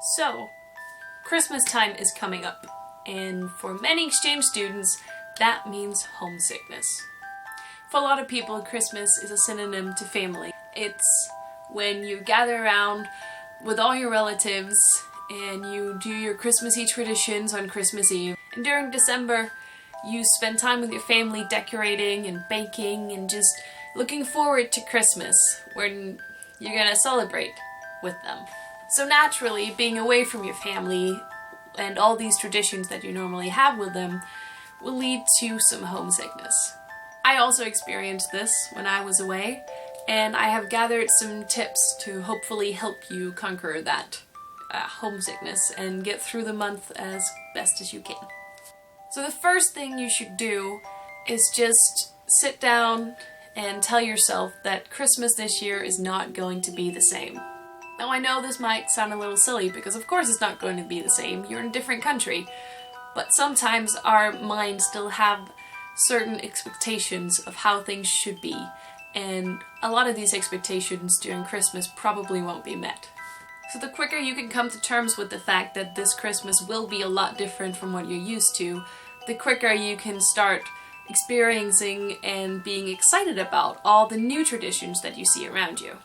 So, Christmas time is coming up, and for many exchange students, that means homesickness. For a lot of people, Christmas is a synonym to family. It's when you gather around with all your relatives and you do your Christmassy traditions on Christmas Eve. And during December, you spend time with your family decorating and baking and just looking forward to Christmas, when you're gonna celebrate with them. So naturally, being away from your family and all these traditions that you normally have with them will lead to some homesickness. I also experienced this when I was away, and I have gathered some tips to hopefully help you conquer that homesickness and get through the month as best as you can. So the first thing you should do is just sit down and tell yourself that Christmas this year is not going to be the same. Now I know this might sound a little silly because of course it's not going to be the same, you're in a different country, but sometimes our minds still have certain expectations of how things should be, and a lot of these expectations during Christmas probably won't be met. So the quicker you can come to terms with the fact that this Christmas will be a lot different from what you're used to, the quicker you can start experiencing and being excited about all the new traditions that you see around you.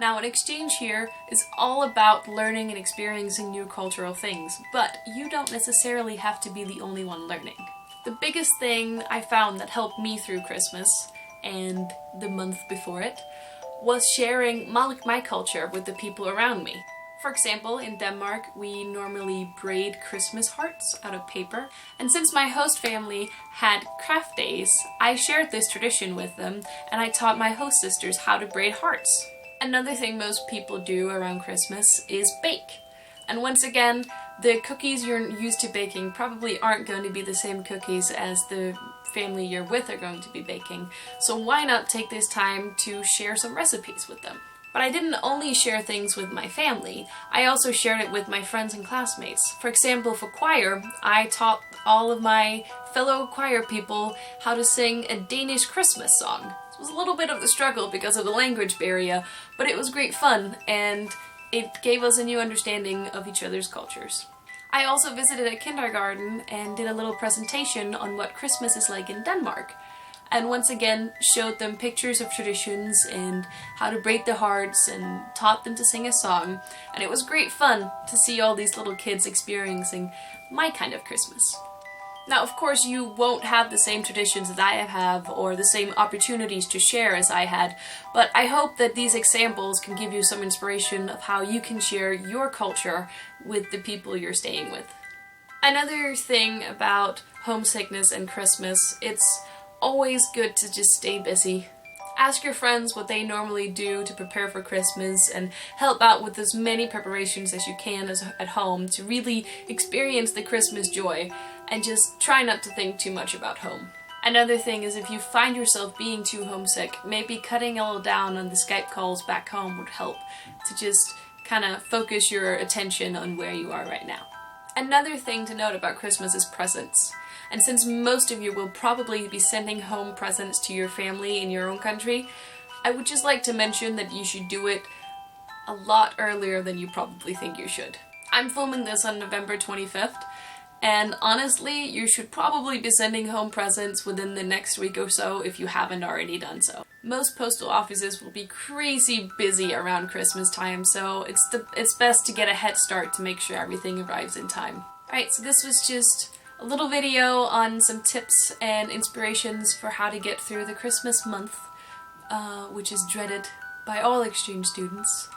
Now, an exchange here is all about learning and experiencing new cultural things, but you don't necessarily have to be the only one learning. The biggest thing I found that helped me through Christmas and the month before it was sharing my culture with the people around me. For example, in Denmark, we normally braid Christmas hearts out of paper, and since my host family had craft days, I shared this tradition with them, and I taught my host sisters how to braid hearts. Another thing most people do around Christmas is bake. And once again, the cookies you're used to baking probably aren't going to be the same cookies as the family you're with are going to be baking. So why not take this time to share some recipes with them? But I didn't only share things with my family, I also shared it with my friends and classmates. For example, for choir, I taught all of my fellow choir people how to sing a Danish Christmas song. It was a little bit of a struggle because of the language barrier, but it was great fun, and it gave us a new understanding of each other's cultures. I also visited a kindergarten and did a little presentation on what Christmas is like in Denmark, and once again showed them pictures of traditions and how to braid the hearts and taught them to sing a song, and it was great fun to see all these little kids experiencing my kind of Christmas. Now, of course, you won't have the same traditions as I have or the same opportunities to share as I had, but I hope that these examples can give you some inspiration of how you can share your culture with the people you're staying with. Another thing about homesickness and Christmas, it's always good to just stay busy. Ask your friends what they normally do to prepare for Christmas and help out with as many preparations as you can at home to really experience the Christmas joy, and just try not to think too much about home. Another thing is, if you find yourself being too homesick, maybe cutting a little down on the Skype calls back home would help to just kind of focus your attention on where you are right now. Another thing to note about Christmas is presents. And since most of you will probably be sending home presents to your family in your own country, I would just like to mention that you should do it a lot earlier than you probably think you should. I'm filming this on November 25th, and honestly, you should probably be sending home presents within the next week or so if you haven't already done so. Most postal offices will be crazy busy around Christmas time, so it's best to get a head start to make sure everything arrives in time. Alright, so this was just a little video on some tips and inspirations for how to get through the Christmas month, which is dreaded by all exchange students,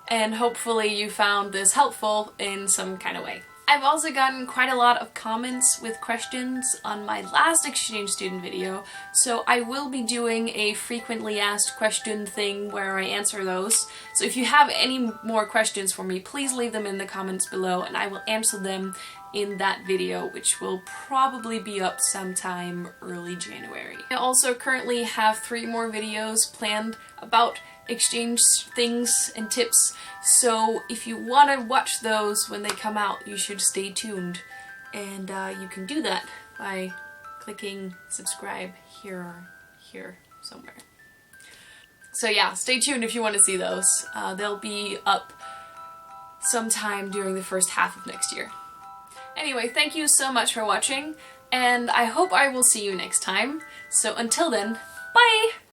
and hopefully you found this helpful in some kind of way. I've also gotten quite a lot of comments with questions on my last exchange student video, so I will be doing a frequently asked question thing where I answer those. So if you have any more questions for me, please leave them in the comments below and I will answer them in that video, which will probably be up sometime early January. I also currently have 3 more videos planned about exchange things and tips, so if you want to watch those when they come out, you should stay tuned, and you can do that by clicking subscribe here or here somewhere. So yeah, stay tuned if you want to see those. They'll be up sometime during the first half of next year. Anyway, thank you so much for watching, and I hope I will see you next time. So until then, bye!